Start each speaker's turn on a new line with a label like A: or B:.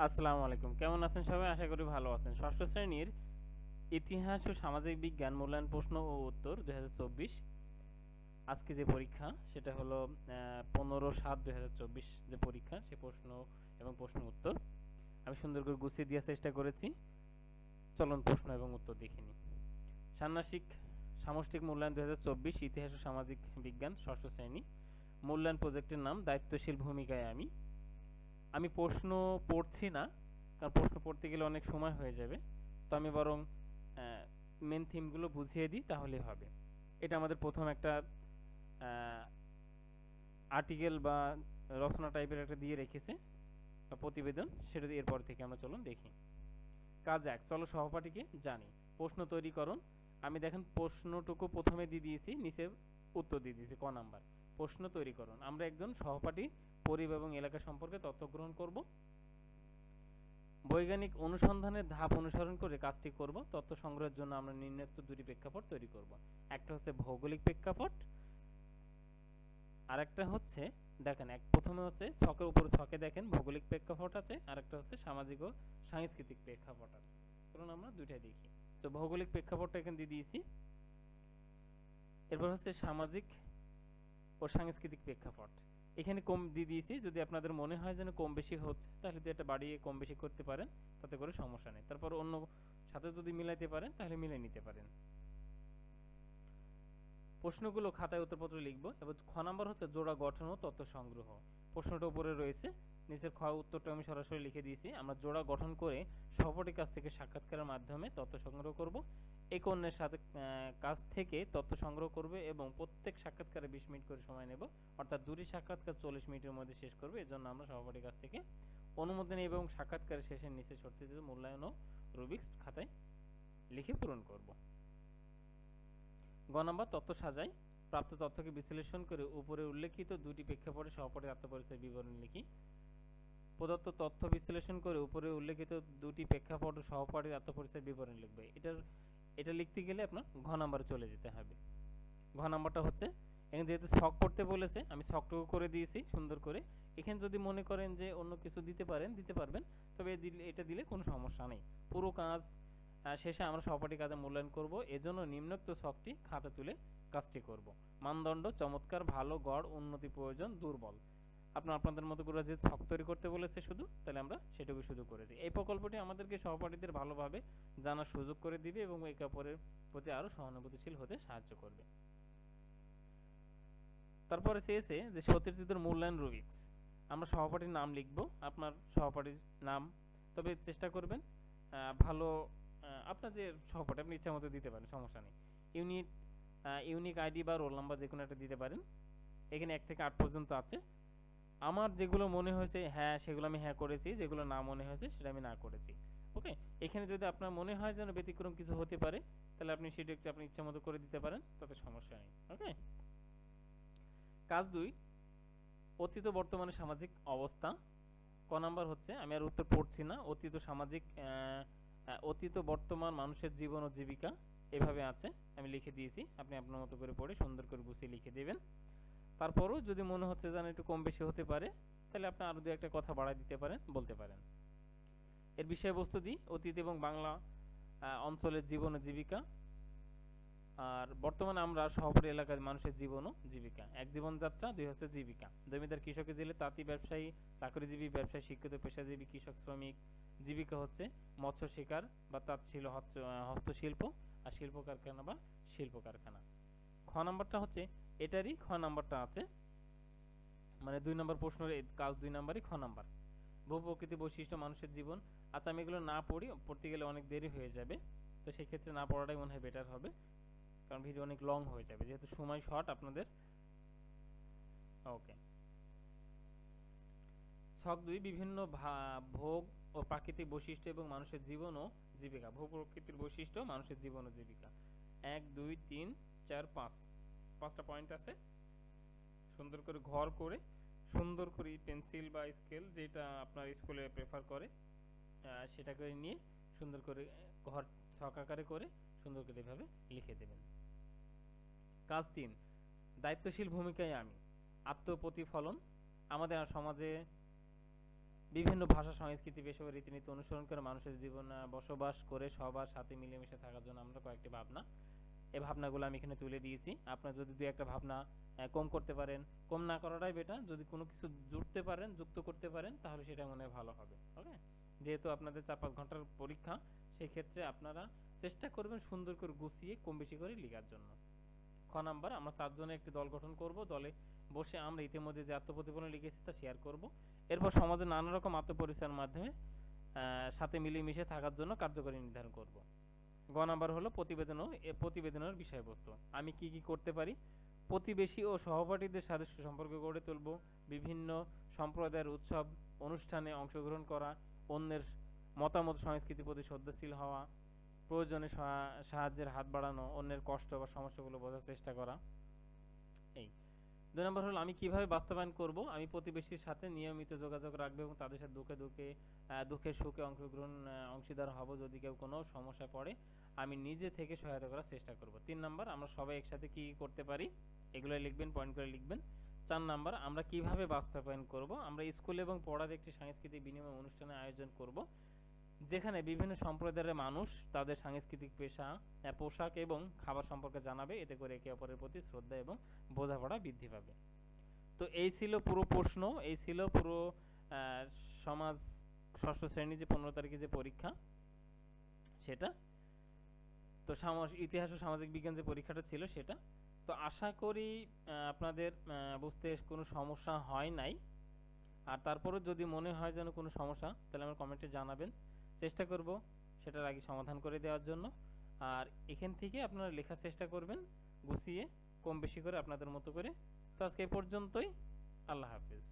A: আসসালামু আলাইকুম। কেমন আছেন সবাই? আশা করি ভালো আছেন। ষষ্ঠ শ্রেণীর ইতিহাস ও সামাজিক বিজ্ঞান মূল্যায়ন প্রশ্ন ও উত্তর ২০২৪। আজকে যে পরীক্ষা সেটা হলো ১৫/৭/২০২৪ যে পরীক্ষা, সে প্রশ্ন এবং প্রশ্ন উত্তর আমি সুন্দর করে গুছিয়ে দেওয়ার চেষ্টা করেছি। চলুন প্রশ্ন এবং উত্তর দেখে নিই। ষান্মাসিক সামষ্টিক মূল্যায়ন ২০২৪ ইতিহাস ও সামাজিক বিজ্ঞান ষষ্ঠ শ্রেণী। মূল্যায়ন প্রজেক্টের নাম দায়িত্বশীল ভূমিকায় আমি। আমি প্রশ্ন পড়ছি না, কারণ প্রশ্ন পড়তে গেলে অনেক সময় হয়ে যাবে। তো আমি বরং মেন থিমগুলো বুঝিয়ে দিই, তাহলেই হবে। এটা আমাদের প্রথম একটা আর্টিকেল বা রচনা টাইপের একটা দিয়ে রেখেছে বা প্রতিবেদন, সেটা দিয়ে এরপর থেকে আমরা চলুন দেখি। কাজ ১, চলো সহপাঠীকে জানি। প্রশ্ন তৈরিকরণ। আমি দেখেন প্রশ্নটুকু প্রথমে দিয়ে দিয়েছি, নিচে উত্তর দিয়ে দিয়েছি ক নাম্বার। প্রশ্ন তৈরিকরণ। আমরা একজন সহপাঠী পরিবেশ এবং এলাকা সম্পর্কে তথ্য গ্রহণ করব। বৈজ্ঞানিক অনুসন্ধানের ধাপ অনুসরণ করে কাজটি করব। তথ্য সংগ্রহের জন্য আমরা নির্ণিত দুটি প্রেক্ষাপট তৈরি করব। একটা হচ্ছে ভৌগোলিক প্রেক্ষাপট, আর একটা হচ্ছে দেখেন প্রথমে হচ্ছে ছকের উপরে ছকে দেখেন ভৌগোলিক প্রেক্ষাপট আছে, আর একটা হচ্ছে সামাজিক ও সাংস্কৃতিক প্রেক্ষাপট আছে। চলুন আমরা দুইটাই দেখি। তো ভৌগোলিক প্রেক্ষাপটটা এখানে দিয়ে দিয়েছি। এরপর হচ্ছে সামাজিক ও সাংস্কৃতিক প্রেক্ষাপট, এখানে কম দিয়ে দিয়েছি। যদি আপনাদের মনে হয় যেন কম বেশি হচ্ছে, তাহলে এটা বাড়িয়ে কম বেশি করতে পারেন, তাতে করে সমস্যা নেই। তারপর অন্য সাথে যদি মিলাইতে পারেন তাহলে মিলিয়ে নিতে পারেন। প্রশ্নগুলো খাতায় উত্তরপত্র লিখব। এবং খ নাম্বার হচ্ছে জোড়া গঠন ও তথ্য সংগ্রহ। প্রশ্নটা উপরে রয়েছে, নিচের খ উত্তরটা আমি সরাসরি লিখে দিয়েছি। আমরা জোড়া গঠন করে সহপাঠীর কাছ থেকে সাক্ষাৎকারের মাধ্যমে তথ্য সংগ্রহ করব। এক অন্যের সাথে কাছ থেকে তথ্য সংগ্রহ করবে এবং প্রত্যেক সাক্ষাৎকারে ২০ মিনিট করে সময় নেব, অর্থাৎ দুটি সাক্ষাৎকার ৪০ মিনিটের মধ্যে শেষ করবে। এজন্য আমরা সহপাঠীর কাছ থেকে অনুমতি নেব এবং সাক্ষাৎকারের শেষে নিচে শর্তিতে মূল্যায়ন ও রুবিক্স খাতায় লিখে পূরণ করব। গ নাম্বার তথ্য সাজাই। প্রাপ্ত তথ্যকে বিশ্লেষণ করে উপরে উল্লেখিত দুটি প্রেক্ষাপটে সহপাঠীর আত্মপরিচয় বিবরণ লিখি। প্রদত্ত তথ্য বিশ্লেষণ করে উপরে উল্লেখিত দুটি প্রেক্ষাপট ও সহপাঠীর আত্মপরিচয় বিবরণ লিখবে। এটা লিখতে গেলে আপনার ঘ নাম্বারে চলে যেতে হবে। ঘ নাম্বারটা হচ্ছে এখানে যেহেতু ছক করতে বলেছে, আমি ছকটুকু করে দিয়েছি সুন্দর করে। এখানে যদি মনে করেন যে অন্য কিছু দিতে পারবেন, তবে এটা দিলে কোনো সমস্যা নেই। পুরো কাজ শেষে আমরা সহপাঠী কাজে মূল্যায়ন করব। এজন্য নিম্নোক্ত ছকটি খাতা তুলে কাজটি করব। মানদণ্ড চমৎকার, ভালো, গড়, উন্নতি, প্রয়োজন, দুর্বল। আপনাদের মতো করে যে ছক তৈরি করতে বলেছে শুধু, তাহলে আমরা সেটুকু শুধু করেছি। এই প্রকল্পটি আমাদেরকে সহপাঠীদের ভালোভাবে জানার সুযোগ করে দিবে এবং একে অপরের প্রতি আরো সহানুভূতিশীল হতে সাহায্য করবে। তারপরে চেয়েছে যে সতীর্থদের মূল্যায়ন রুবিক্স। আমরা সহপাঠীর নাম লিখব, আপনার সহপাঠীর নাম, তবে চেষ্টা করবেন ভালো আপনার যে সহপাঠী আপনি ইচ্ছা মতো দিতে পারেন, সমস্যা নেই। ইউনিক আইডি বা রোল নাম্বার যে কোনো একটা দিতে পারেন। এখানে ১ থেকে ৮ পর্যন্ত আছে। আমার যেগুলো মনে হয়েছে হ্যাঁ, সেগুলো আমি হ্যাঁ করেছি, যেগুলো না মনে হয়েছে সেটা আমি না করেছি। ওকে, এখানে যদি আপনার মনে হয় যেন ব্যতিক্রম কিছু হতে পারে, তাহলে আপনি সেটা একটু আপনি ইচ্ছা মতো করে দিতে পারেন, তাতে সমস্যা নেই। ওকে, কাজ ২, অতীত বর্তমানে সামাজিক অবস্থা। ক নাম্বার হচ্ছে, আমি আর উত্তর পড়ছি না, অতীত বর্তমান মানুষের জীবন ও জীবিকা এভাবে আছে, আমি লিখে দিয়েছি। আপনি আপনার মতো করে পড়ে সুন্দর করে গুছিয়ে লিখে দেবেন। তারপরও যদি মনে হচ্ছে যেন একটু কম বেশি হতে পারে, তাহলে আপনি আরো দু একটা কথা বাড়ায় দিতে পারেন, বলতে পারেন। এর বিষয়বস্তু দিই অতীত এবং বাংলা অঞ্চলের জীবন ও জীবিকা, আর বর্তমানে আমরা শহরের এলাকার মানুষের জীবন ও জীবিকা। ১ জীবনযাত্রা, ২ হচ্ছে জীবিকা। জমিদার কৃষকের জেলে, তাঁতি ব্যবসায়ী, চাকরিজীবী ব্যবসায়ী, শিক্ষিত পেশাজীবী, কৃষক শ্রমিক। জীবিকা হচ্ছে মৎস্য শিকার বা তাঁত ছিল হস্তশিল্প, আর শিল্প কারখানা বা শিল্প কারখানা। খ নাম্বারটা হচ্ছে এটারই খ নাম্বারটা আছে, মানে ২ নম্বর প্রশ্নের কাজ ২ নাম্বারই খ নাম্বার। ভূপ্রকৃতি বৈশিষ্ট্য মানুষের জীবন। আচ্ছা, আমি এগুলো না পড়তে গেলে অনেক দেরি হয়ে যাবে, তো সেক্ষেত্রে না পড়াটাই মনে হয় বেটার হবে, কারণ ভিডিও অনেক লং হয়ে যাবে যেহেতু সময় শর্ট আপনাদের। ওকে, ছক ২, বিভিন্ন ভোগ ও প্রাকৃতিক বৈশিষ্ট্য এবং মানুষের জীবন ও জীবিকা। ভূপ্রকৃতির বৈশিষ্ট্য, মানুষের জীবন ও জীবিকা। ১, ২, ৩, ৪, ৫, ৫টা পয়েন্ট আছে। সুন্দর করে ঘর করে, সুন্দর করে পেন্সিল বা স্কেল যেটা আপনার স্কুলে প্রেফার করে সেটা করে নিয়ে সুন্দর করে ঘর ছক আকারে করে সুন্দর করে এভাবে লিখে দেবেন। কাজ ৩, দায়িত্বশীল ভূমিকায় আমি। আত্মপ্রতিফলন। আমাদের সমাজে বিভিন্ন ভাষা সংস্কৃতি পেশাগত রীতিনীতি অনুসরণ করে মানুষের জীবন বসবাস করে সবার সাথে মিলেমিশে থাকার জন্য আমরা কয়েকটি ভাবনা, এই ভাবনাগুলো আমি এখানে তুলে দিয়েছি। আপনার যদি দুই একটা ভাবনা কম করতে পারেন, কম না করাটাই বেটার। যদি কোনো কিছু জুড়তে পারেন, যুক্ত করতে পারেন, তাহলে সেটা মনে হয় ভালো হবে। ওকে, যেহেতু আপনাদের 4-5 ঘন্টার পরীক্ষা, সেই ক্ষেত্রে আপনারা চেষ্টা করবেন সুন্দর করে গুছিয়ে কম বেশি করে লেখার জন্য। খ নাম্বার, আমরা 4 জনের একটি দল গঠন করব। দলে বসে আমরা ইতিমধ্যে যে আত্মপ্রতিফলন লিখেছি তা শেয়ার করব। এরপর সমাজে নানা রকম আত্মপরিচয়ের মাধ্যমে সাথে মিলেমিশে থাকার জন্য কার্যকরী নির্ধারণ করব। গ নাম্বার হলো প্রতিবেদনের বিষয়বস্তু। আমি কি কি করতে পারি? প্রতিবেশী ও সহপাঠীদের সাথে সুসম্পর্ক গড়ে তুলব, বিভিন্ন সম্প্রদায়ের উৎসব অনুষ্ঠানে অংশগ্রহণ করা, অন্যের মতামত সংস্কৃতির প্রতি শ্রদ্ধাশীল হওয়া, প্রয়োজনে সাহায্যের হাত বাড়ানো, অন্যের কষ্ট বা সমস্যাগুলো বোঝার চেষ্টা করা। এই 2 নম্বর হলো আমি কিভাবে বাস্তবায়ন করব? আমি প্রতিবেশীর সাথে নিয়মিত যোগাযোগ রাখবো এবং তাদের সাথে দুঃখে সুখে অংশীদার হব। যদি কেউ কোনো সমস্যায় পড়ে আমি নিজে থেকে সহায়তা করার চেষ্টা করব। 3 নাম্বার, আমরা সবাই একসাথে কি করতে পারি? এগুলো লিখবেন, পয়েন্ট করে লিখবেন। 4 নাম্বার, আমরা কিভাবে বাস্তবায়ন করব? আমরা স্কুল এবং পড়ার একটি সাংস্কৃতিক বিনিময় অনুষ্ঠানের আয়োজন করব, যেখানে বিভিন্ন সম্প্রদায়ের মানুষ তাদের সাংস্কৃতিক পোশাক এবং খাবার সম্পর্কে জানাবে। এতে করে একে অপরের প্রতি শ্রদ্ধা এবং বোঝাপড়া বৃদ্ধি পাবে। তো এই ছিল পুরো প্রশ্ন, এই ছিল পুরো সমাজ ষষ্ঠ শ্রেণী যে 15 তারিখে যে পরীক্ষা সেটা। তো ইতিহাস ও সামাজিক বিজ্ঞান যে পরীক্ষাটা ছিল সেটা। তো আশা করি আপনাদের বুঝতে কোনো সমস্যা হয় নাই। আর তারপরে যদি মনে হয় যেন কোনো সমস্যা, তাহলে আমার কমেন্টে জানাবেন, চেষ্টা করব সেটার আগে সমাধান করে দেওয়ার জন্য। আর এখান থেকে আপনারা লেখার চেষ্টা করবেন গুছিয়ে, কম বেশি করে আপনাদের মতো করে। তো আজকে এই পর্যন্তই। আল্লাহ হাফেজ।